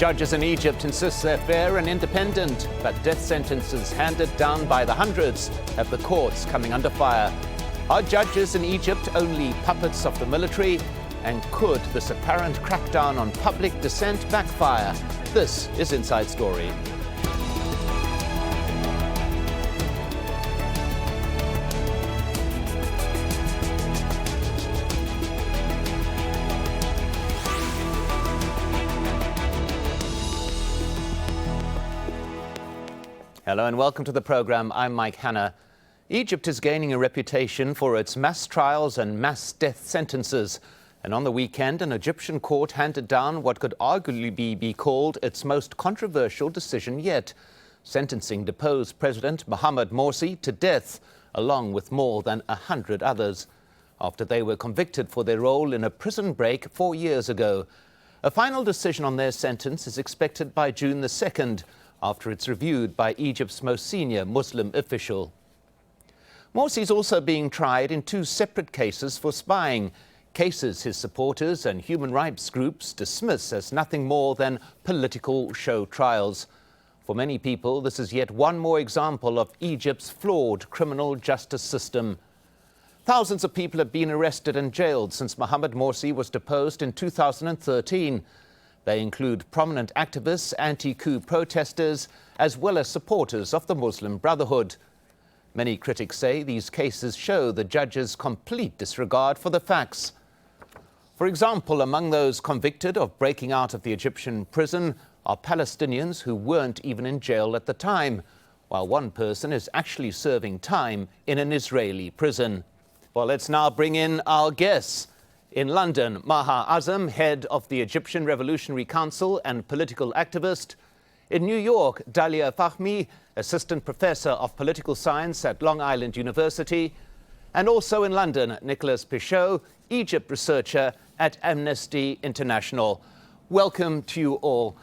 Judges in Egypt insist they're fair and independent, but death sentences handed down by the hundreds have the courts coming under fire. Are judges in Egypt only puppets of the military? And could this apparent crackdown on public dissent backfire? This is Inside Story. Hello and welcome to the program. I'm Mike Hanna. Egypt is gaining a reputation for its mass trials and mass death sentences. And on the weekend, an Egyptian court handed down what could arguably be called its most controversial decision yet, sentencing deposed President Mohamed Morsi to death, along with more than 100 others, after they were convicted for their role in a prison break 4 years ago. A final decision on their sentence is expected by June the 2nd, after it's reviewed by Egypt's most senior Muslim official. Morsi is also being tried in 2 separate cases for spying, cases his supporters and human rights groups dismiss as nothing more than political show trials. For many people, this is yet one more example of Egypt's flawed criminal justice system. Thousands of people have been arrested and jailed since Mohamed Morsi was deposed in 2013. They include prominent activists, anti-coup protesters, as well as supporters of the Muslim Brotherhood. Many critics say these cases show the judge's complete disregard for the facts. For example, among those convicted of breaking out of the Egyptian prison are Palestinians who weren't even in jail at the time, while one person is actually serving time in an Israeli prison. Well, let's now bring in our guests. In London, Maha Azam, head of the Egyptian Revolutionary Council and political activist. In New York, Dalia Fahmy, assistant professor of political science at Long Island University. And also in London, Nicholas Pichot, Egypt researcher at Amnesty International. Welcome to you all.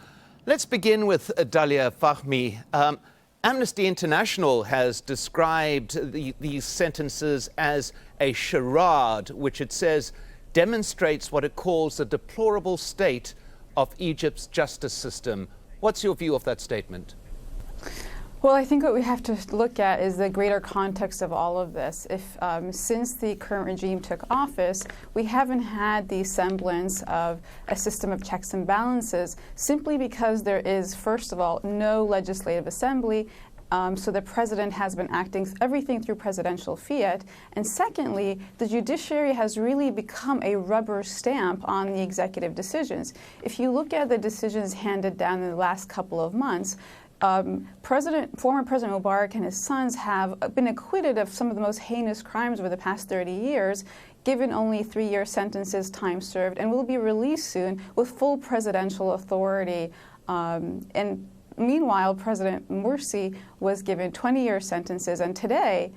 Let's begin with Dalia Fahmy. Amnesty International has described these sentences as a charade, which it says demonstrates what it calls the deplorable state of Egypt's justice system. What's your view of that statement? Well, I think what we have to look at is the greater context of all of this. Since the current regime took office, we haven't had the semblance of a system of checks and balances, simply because there is, first of all, no legislative assembly. So the president has been acting everything through presidential fiat. And secondly, the judiciary has really become a rubber stamp on the executive decisions. If you look at the decisions handed down in the last couple of months, former President Mubarak and his sons have been acquitted of some of the most heinous crimes over the past 30 years, given only 3-year sentences, time served, and will be released soon with full presidential authority. Meanwhile, President Morsi was given 20-year sentences, and today,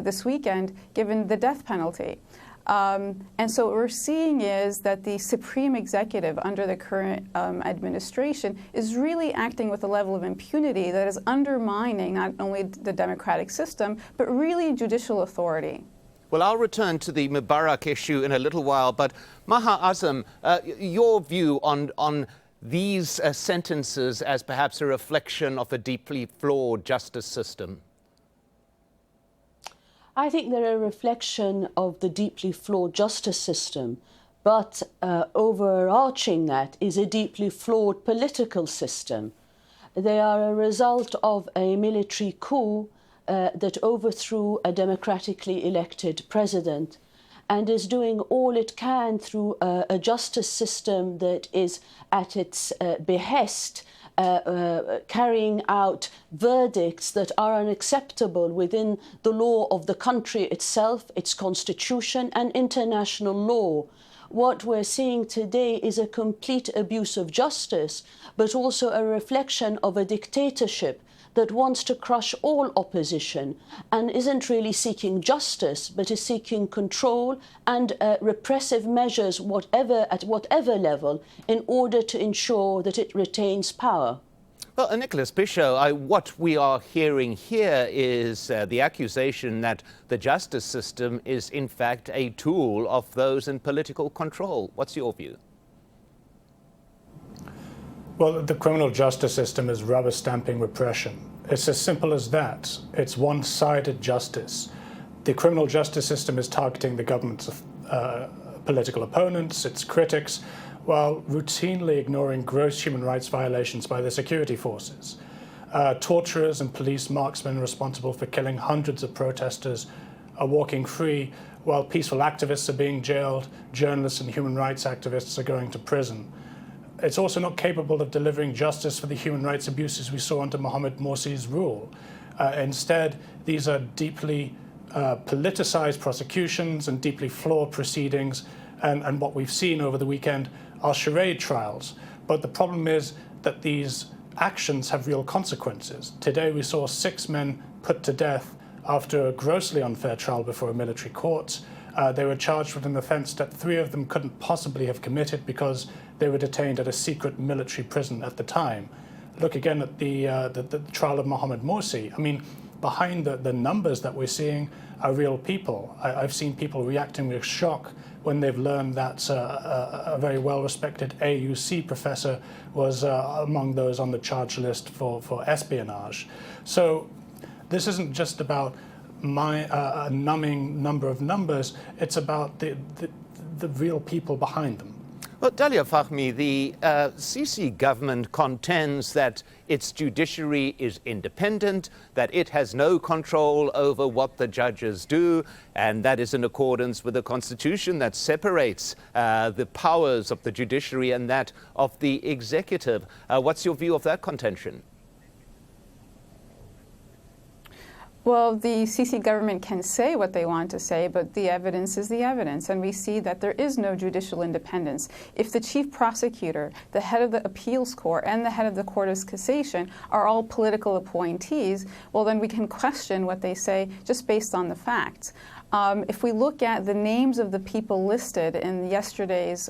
this weekend, given the death penalty. And so what we're seeing is that the supreme executive under the current administration is really acting with a level of impunity that is undermining not only the democratic system, but really judicial authority. Well, I'll return to the Mubarak issue in a little while, but Maha Azam, your view on these sentences as perhaps a reflection of a deeply flawed justice system? I think they're a reflection of the deeply flawed justice system, but overarching that is a deeply flawed political system. They are a result of a military coup that overthrew a democratically elected president, and is doing all it can through a justice system that is at its behest, carrying out verdicts that are unacceptable within the law of the country itself, its constitution, and international law. What we're seeing today is a complete abuse of justice, but also a reflection of a dictatorship that wants to crush all opposition and isn't really seeking justice, but is seeking control and repressive measures at whatever level in order to ensure that it retains power. Well, Nicholas Pichot, what we are hearing here is the accusation that the justice system is in fact a tool of those in political control. What's your view? Well, the criminal justice system is rubber stamping repression. It's as simple as that. It's one-sided justice. The criminal justice system is targeting the government's political opponents, its critics, while routinely ignoring gross human rights violations by the security forces. Torturers and police marksmen responsible for killing hundreds of protesters are walking free, while peaceful activists are being jailed, journalists and human rights activists are going to prison. It's also not capable of delivering justice for the human rights abuses we saw under Mohamed Morsi's rule. Instead, these are deeply politicized prosecutions and deeply flawed proceedings, and what we've seen over the weekend are charade trials. But the problem is that these actions have real consequences. Today we saw 6 men put to death after a grossly unfair trial before a military court. They were charged with an offense that 3 of them couldn't possibly have committed because they were detained at a secret military prison at the time. Look again at the trial of Mohamed Morsi. I mean, behind the numbers that we're seeing are real people. I've seen people reacting with shock when they've learned that a very well-respected AUC professor was among those on the charge list for espionage. So this isn't just about a numbing number of numbers, it's about the real people behind them. Well, Dalia Fahmy, the Sisi government contends that its judiciary is independent, that it has no control over what the judges do, and that is in accordance with the constitution that separates the powers of the judiciary and that of the executive. What's your view of that contention? Well, the Sisi government can say what they want to say, but the evidence is the evidence, and we see that there is no judicial independence. If the chief prosecutor, the head of the appeals court, and the head of the court of cassation are all political appointees, well, then we can question what they say just based on the facts. If we look at the names of the people listed in yesterday's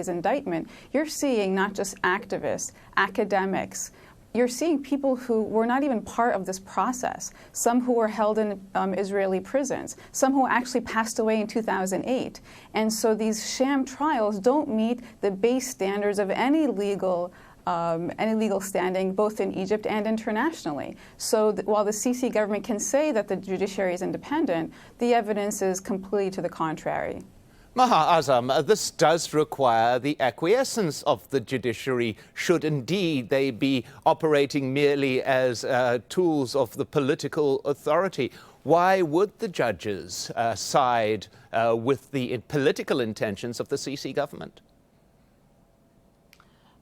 indictment, you're seeing not just activists, academics. You're seeing people who were not even part of this process, some who were held in Israeli prisons, some who actually passed away in 2008. And so these sham trials don't meet the base standards of any legal standing, both in Egypt and internationally. So while the Sisi government can say that the judiciary is independent, the evidence is completely to the contrary. Maha Azam, this does require the acquiescence of the judiciary, should indeed they be operating merely as tools of the political authority. Why would the judges side with the political intentions of the Sisi government?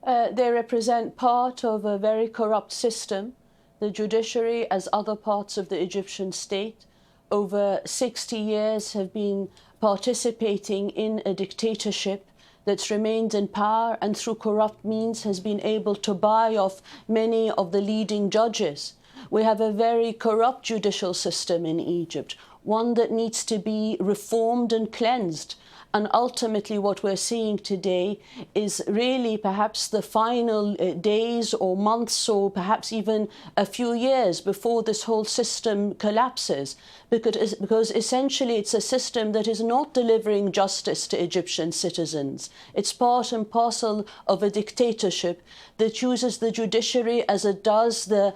They represent part of a very corrupt system. The judiciary, as other parts of the Egyptian state, over 60 years have been participating in a dictatorship that's remained in power and through corrupt means has been able to buy off many of the leading judges. We have a very corrupt judicial system in Egypt, one that needs to be reformed and cleansed. And ultimately what we're seeing today is really perhaps the final days or months or perhaps even a few years before this whole system collapses. Because essentially it's a system that is not delivering justice to Egyptian citizens. It's part and parcel of a dictatorship that uses the judiciary as it does the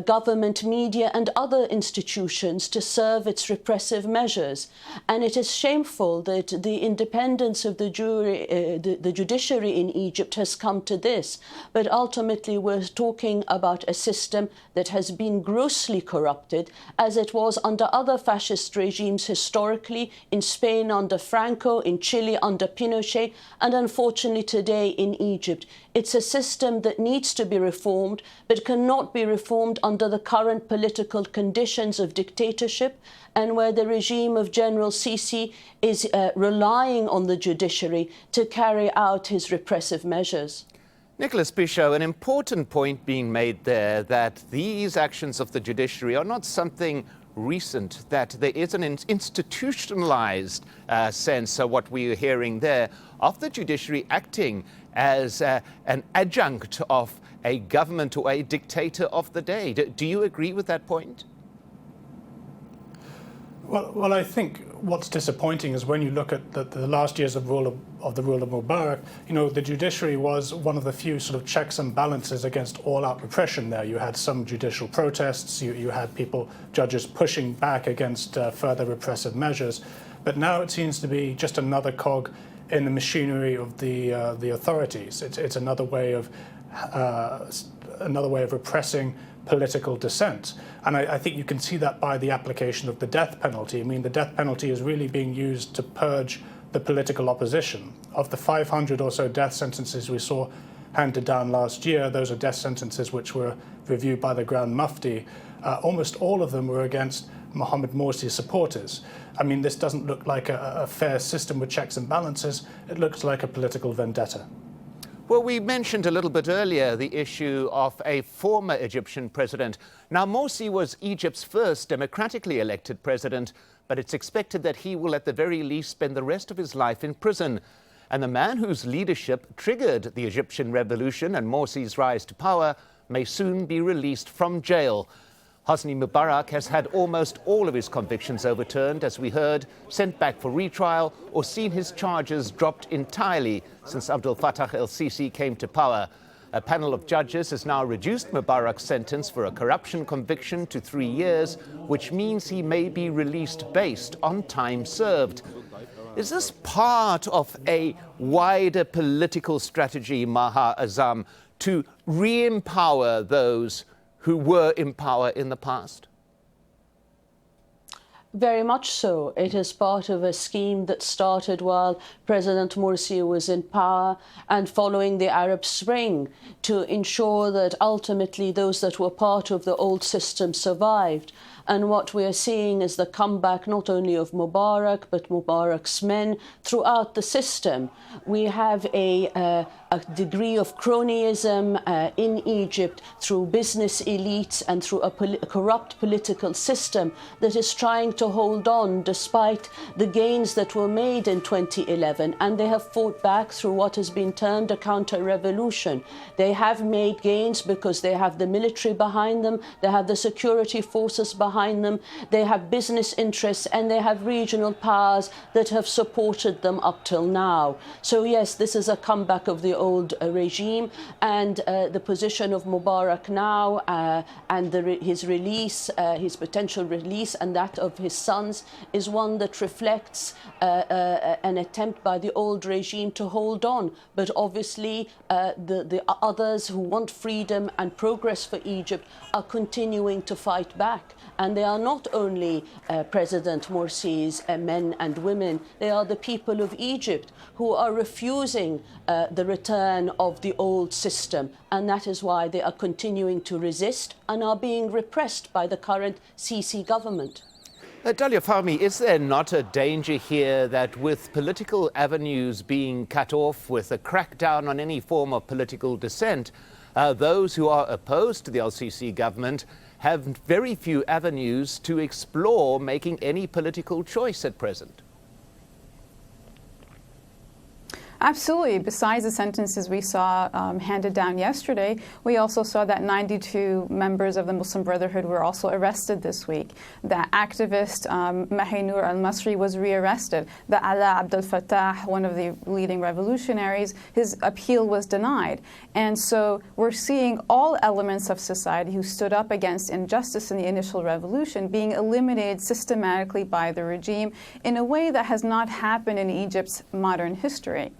government, media and other institutions to serve its repressive measures. And it is shameful that the independence of the judiciary in Egypt has come to this. But ultimately we're talking about a system that has been grossly corrupted, as it was under other fascist regimes historically, in Spain under Franco, in Chile under Pinochet, and unfortunately today in Egypt. It's a system that needs to be reformed, but cannot be reformed under the current political conditions of dictatorship, and where the regime of General Sisi is relying on the judiciary to carry out his repressive measures. Nicholas Pichot, an important point being made there, that these actions of the judiciary are not something recent, that there is an institutionalized sense of what we are hearing there of the judiciary acting as an adjunct of a government or a dictator of the day. Do you agree with that point? Well, I think what's disappointing is when you look at the last years of the rule of Mubarak, the judiciary was one of the few sort of checks and balances against all-out repression there. You had some judicial protests, you had judges pushing back against further repressive measures, but now it seems to be just another cog in the machinery of the authorities. It's another way of repressing political dissent. And I think you can see that by the application of the death penalty. I mean, the death penalty is really being used to purge the political opposition. Of the 500 or so death sentences we saw handed down last year, those are death sentences which were reviewed by the Grand Mufti. Almost all of them were against Mohamed Morsi's supporters. I mean, this doesn't look like a fair system with checks and balances. It looks like a political vendetta. Well, we mentioned a little bit earlier the issue of a former Egyptian president. Now, Morsi was Egypt's first democratically elected president, but it's expected that he will at the very least spend the rest of his life in prison. And the man whose leadership triggered the Egyptian revolution and Morsi's rise to power may soon be released from jail. Hosni Mubarak has had almost all of his convictions overturned, as we heard, sent back for retrial, or seen his charges dropped entirely since Abdel Fattah el-Sisi came to power. A panel of judges has now reduced Mubarak's sentence for a corruption conviction to 3 years, which means he may be released based on time served. Is this part of a wider political strategy, Maha Azam, to re-empower those who were in power in the past? Very much so. It is part of a scheme that started while President Morsi was in power and following the Arab Spring, to ensure that ultimately those that were part of the old system survived. And what we are seeing is the comeback not only of Mubarak, but Mubarak's men throughout the system. We have a degree of cronyism in Egypt through business elites and through a corrupt political system that is trying to hold on despite the gains that were made in 2011. And they have fought back through what has been termed a counter-revolution. They have made gains because they have the military behind them, they have the security forces behind them, they have business interests, and they have regional powers that have supported them up till now. So yes, this is a comeback of the old regime, and the position of Mubarak now and his release, his potential release, and that of his sons is one that reflects an attempt by the old regime to hold on. But obviously the others who want freedom and progress for Egypt are continuing to fight back. And they are not only President Morsi's men and women, they are the people of Egypt who are refusing the return of the old system. And that is why they are continuing to resist and are being repressed by the current Sisi government. Dalia Fahmy, is there not a danger here that with political avenues being cut off, with a crackdown on any form of political dissent, those who are opposed to the el-Sisi government have very few avenues to explore making any political choice at present? Absolutely. Besides the sentences we saw handed down yesterday, we also saw that 92 members of the Muslim Brotherhood were also arrested this week. That activist Mahi Noor al-Masri was rearrested. The Ala Abdel Fattah, one of the leading revolutionaries, his appeal was denied. And so we're seeing all elements of society who stood up against injustice in the initial revolution being eliminated systematically by the regime in a way that has not happened in Egypt's modern history.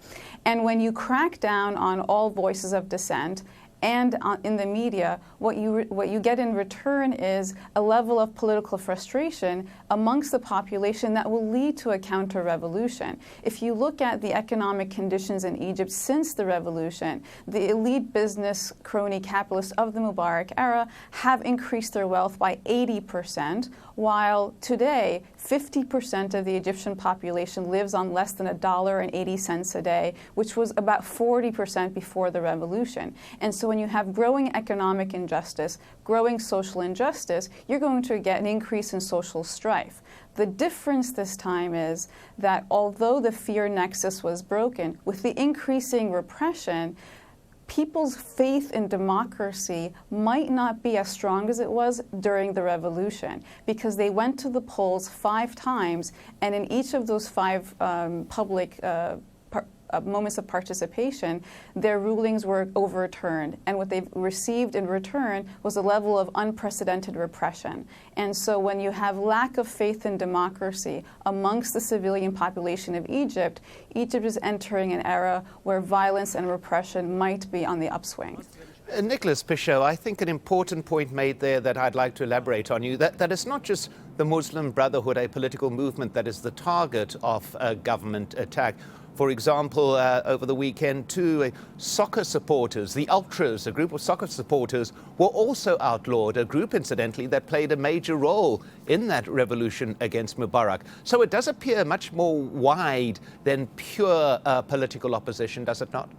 And when you crack down on all voices of dissent and in the media, what you get in return is a level of political frustration amongst the population that will lead to a counter-revolution. If you look at the economic conditions in Egypt since the revolution, the elite business crony capitalists of the Mubarak era have increased their wealth by 80%, while today 50% of the Egyptian population lives on less than $1.80 a day, which was about 40% before the revolution. And so when you have growing economic injustice, growing social injustice, you're going to get an increase in social strife. The difference this time is that although the fear nexus was broken, with the increasing repression, people's faith in democracy might not be as strong as it was during the revolution, because they went to the polls 5 times, and in each of those 5 public moments of participation, their rulings were overturned. And what they received in return was a level of unprecedented repression. And so when you have lack of faith in democracy amongst the civilian population of Egypt, Egypt is entering an era where violence and repression might be on the upswing. Nicholas Pichot, I think an important point made there that I'd like to elaborate on that it's not just the Muslim Brotherhood, a political movement, that is the target of a government attack. For example, over the weekend, 2 soccer supporters, the Ultras, a group of soccer supporters, were also outlawed, a group, incidentally, that played a major role in that revolution against Mubarak. So it does appear much more wide than pure political opposition, does it not?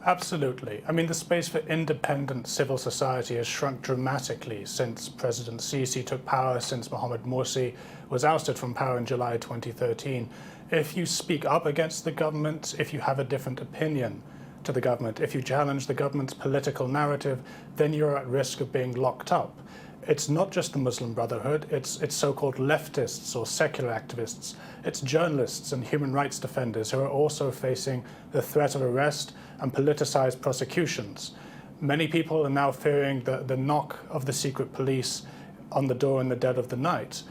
Absolutely. I mean, the space for independent civil society has shrunk dramatically since President Sisi took power, since Mohamed Morsi was ousted from power in July 2013. If you speak up against the government, if you have a different opinion to the government, if you challenge the government's political narrative, then you're at risk of being locked up. It's not just the Muslim Brotherhood, it's so-called leftists or secular activists. It's journalists and human rights defenders who are also facing the threat of arrest and politicized prosecutions. Many people are now fearing the knock of the secret police on the door in the dead of the night.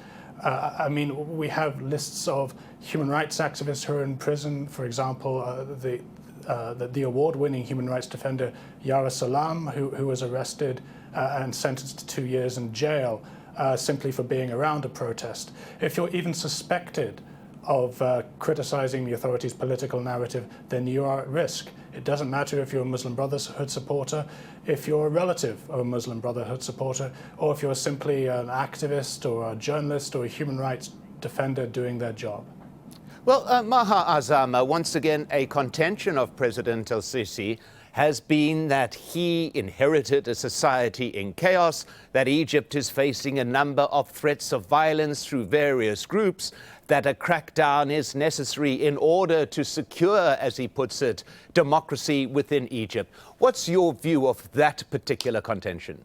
I mean, we have lists of human rights activists who are in prison. For example, the award-winning human rights defender Yara Salam, who was arrested and sentenced to 2 years in jail simply for being around a protest. If you're even suspected of criticizing the authorities' political narrative, then you are at risk. It doesn't matter if you're a Muslim Brotherhood supporter, if you're a relative of a Muslim Brotherhood supporter, or if you're simply an activist or a journalist or a human rights defender doing their job. Well, Maha Azam, once again, a contention of President el-Sisi has been that he inherited a society in chaos, that Egypt is facing a number of threats of violence through various groups, that a crackdown is necessary in order to secure, as he puts it, democracy within Egypt. What's your view of that particular contention?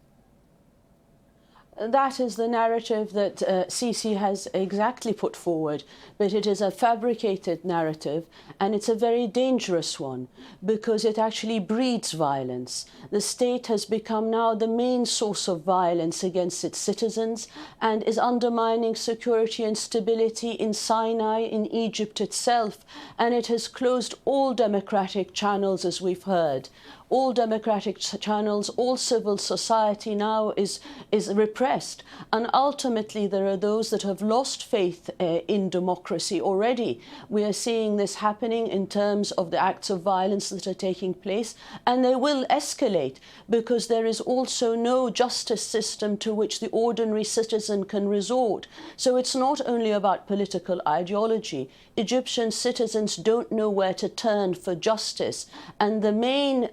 That is the narrative that Sisi has exactly put forward, but it is a fabricated narrative, and it's a very dangerous one because it actually breeds violence. The state has become now the main source of violence against its citizens and is undermining security and stability in Sinai, in Egypt itself, and it has closed all democratic channels, as we've heard. All democratic channels, all civil society now is repressed. And ultimately, there are those that have lost faith in democracy already. We are seeing this happening in terms of the acts of violence that are taking place, and they will escalate because there is also no justice system to which the ordinary citizen can resort. So it's not only about political ideology. Egyptian citizens don't know where to turn for justice, and the main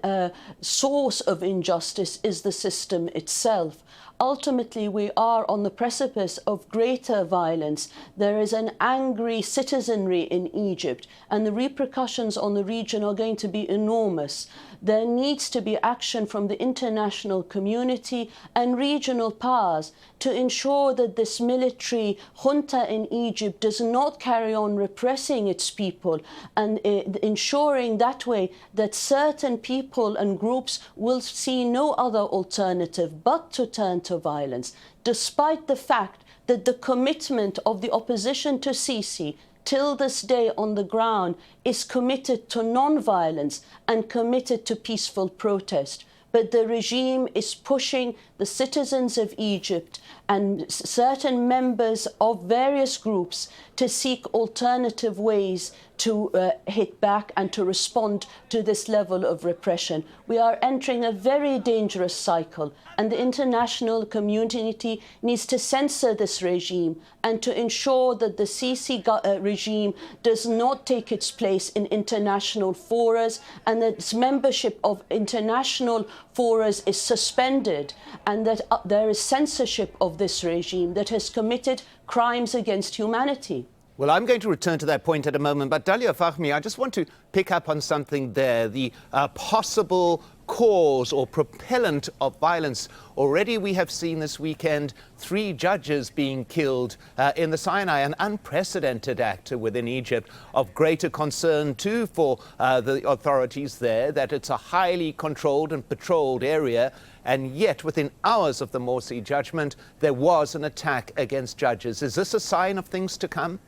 source of injustice is the system itself. Ultimately, we are on the precipice of greater violence. There is an angry citizenry in Egypt, and the repercussions on the region are going to be enormous. There needs to be action from the international community and regional powers to ensure that this military junta in Egypt does not carry on repressing its people, and ensuring that way that certain people and groups will see no other alternative but to turn to violence, despite the fact that the commitment of the opposition to Sisi till this day on the ground is committed to non-violence and committed to peaceful protest. But the regime is pushing the citizens of Egypt and certain members of various groups to seek alternative ways to hit back and to respond to this level of repression. We are entering a very dangerous cycle, and the international community needs to censor this regime and to ensure that the Sisi regime does not take its place in international forums, and that its membership of international forums is suspended, and that there is censorship of this regime that has committed crimes against humanity. Well, I'm going to return to that point in a moment, but Dalia Fahmy, I just want to pick up on something there, the possible cause or propellant of violence. Already we have seen this weekend 3 judges being killed in the Sinai, an unprecedented act within Egypt, of greater concern too for the authorities there, that it's a highly controlled and patrolled area. And yet, within hours of the Morsi judgment, there was an attack against judges. Is this a sign of things to come?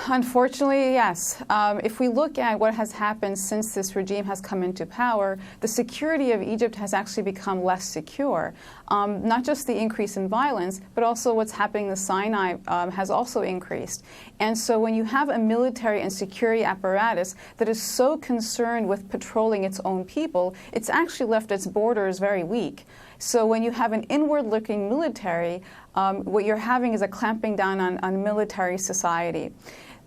Unfortunately, yes. If we look at what has happened since this regime has come into power, the security of Egypt has actually become less secure. Not just the increase in violence, but also what's happening in the Sinai has also increased. And so when you have a military and security apparatus that is so concerned with patrolling its own people, it's actually left its borders very weak. So when you have an inward-looking military, what you're having is a clamping down on military society.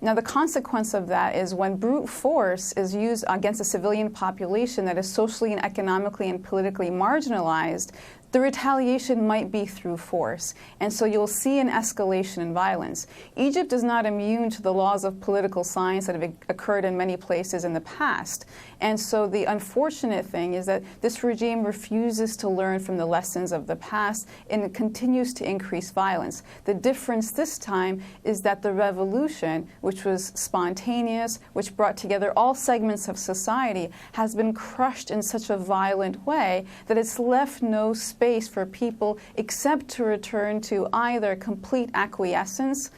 Now, the consequence of that is when brute force is used against a civilian population that is socially and economically and politically marginalized, the retaliation might be through force. And so you'll see an escalation in violence. Egypt is not immune to the laws of political science that have occurred in many places in the past. And so the unfortunate thing is that this regime refuses to learn from the lessons of the past and it continues to increase violence. The difference this time is that the revolution, which was spontaneous, which brought together all segments of society, has been crushed in such a violent way that it's left no space for people except to return to either complete acquiescence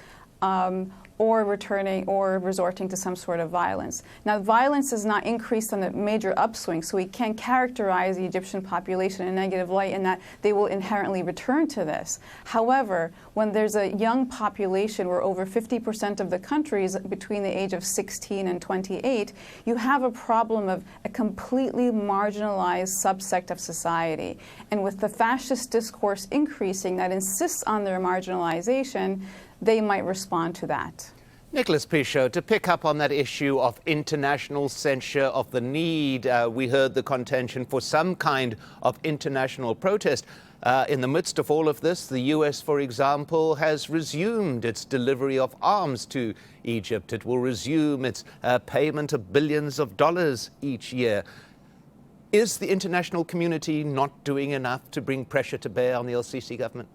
or resorting to some sort of violence. Now, violence is not increased on a major upswing, so we can't characterize the Egyptian population in a negative light in that they will inherently return to this. However, when there's a young population where over 50% of the country is between the age of 16 and 28, you have a problem of a completely marginalized subsect of society. And with the fascist discourse increasing that insists on their marginalization, they might respond to that. Nicholas Pichot, to pick up on that issue of international censure, of the need, we heard the contention for some kind of international protest. In the midst of all of this, the US, for example, has resumed its delivery of arms to Egypt. It will resume its payment of billions of dollars each year. Is the international community not doing enough to bring pressure to bear on the El-Sisi government?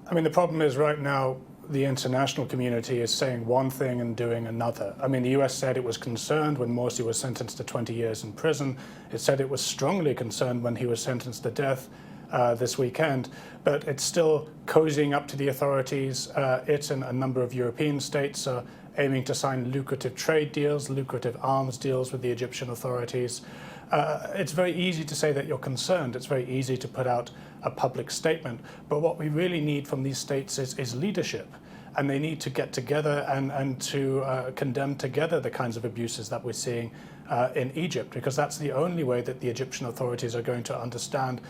I mean, the problem is right now the international community is saying one thing and doing another. I mean, the US said it was concerned when Morsi was sentenced to 20 years in prison. It said it was strongly concerned when he was sentenced to death this weekend, but it's still cozying up to the authorities. It and a number of European states are aiming to sign lucrative trade deals, lucrative arms deals with the Egyptian authorities. It's very easy to say that you're concerned. It's very easy to put out a public statement. But what we really need from these states is leadership. And they need to get together and to condemn together the kinds of abuses that we're seeing in Egypt, because that's the only way that the Egyptian authorities are going to understand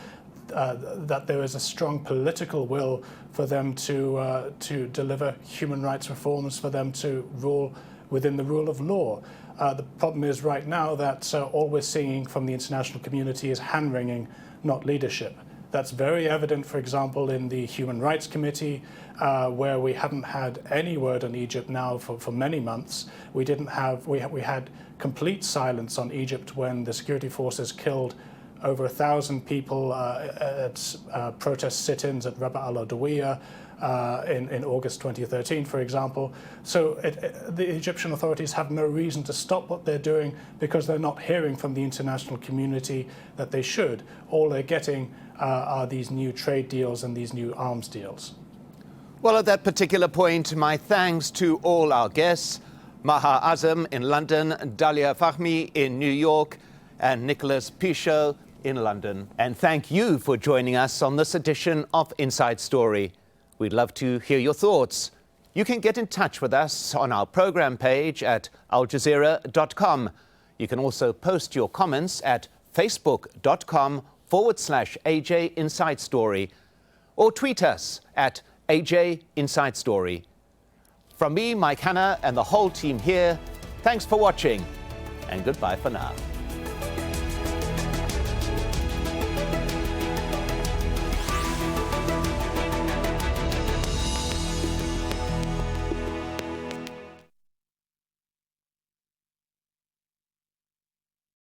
that there is a strong political will for them to deliver human rights reforms, for them to rule within the rule of law. The problem is right now that all we're seeing from the international community is hand-wringing, not leadership. That's very evident, for example, in the Human Rights Committee, where we haven't had any word on Egypt now for many months. We had complete silence on Egypt when the security forces killed over 1,000 people at protest sit-ins at Rabaa al-Adawiya in August 2013, for example. So the Egyptian authorities have no reason to stop what they're doing because they're not hearing from the international community that they should. All they're getting are these new trade deals and these new arms deals. Well, at that particular point, my thanks to all our guests, Maha Azam in London, Dalia Fahmy in New York, and Nicholas Pichot in London. And thank you for joining us on this edition of Inside Story. We'd love to hear your thoughts. You can get in touch with us on our program page at aljazeera.com. You can also post your comments at facebook.com/AJ Inside Story or tweet us at AJ Inside Story. From me, Mike Hanna, and the whole team here, thanks for watching and goodbye for now.